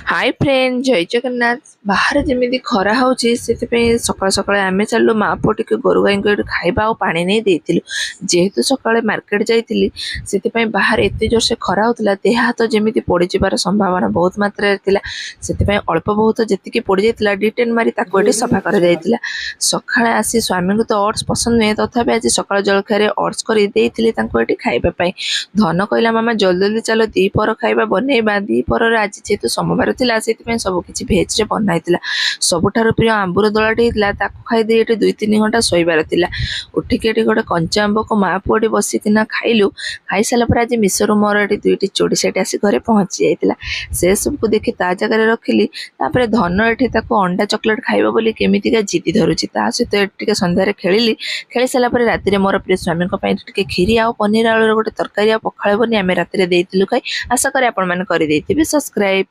Hi friend जय जगन्नाथ। बाहर जमी खरा हो सका सका आम चलू माँ पुआ टे गोरु गाई को खाଇବା और पानी नहीं देलु जेहेतु सका मार्केट जाइली से बाहर एत जोर से खरा होता देह हाथ जमी पोड़ जबार संभावना बहुत मात्रा से अल्प बहुत जी पोड़ जाता डिटेन मारी ये सफा कर सका आसी स्वामी को तो ओट्स पसंद नुहे तथापि आज सका जलखिया ओट्स कर खावाई धन कहला मामा जल्दी जल्दी चलो दीपर खाଇବା बनइबा दीपर आज जेहेतु सोमवार थिला सेतिपय सब किछि भेज रे बनाइतिला सबुठार प्रिय आंबुर दलाटे हितला ताकु खाइ दे एटे 2-3 घंटा सोइबार थिला उठिके एटे गोटे कंचा आंब को माँ पुअटी बसिकिना खाइलु खाइ साला पर आज मिसरु मोर एटे 2टी चोडी सेट आसी घरे पहुंची जाइतिला से सब को देखि ता जगह रखिली तापर धन एटे ताकु अंडा चॉकलेट खाइबो बोली केमितिका जिद्दी धरुची ता सहित एटिके संध्यारे खेलिली खेली साला पर राति रे मोर प्रिय स्वामी को पई टिके खीरी आ पनीर आलू रे गोटे तरकारी आ पखाळे बनी आमे राति रे देइतिलु खाइ आशा करे आपण माने करि देइतिबे सब्सक्राइब।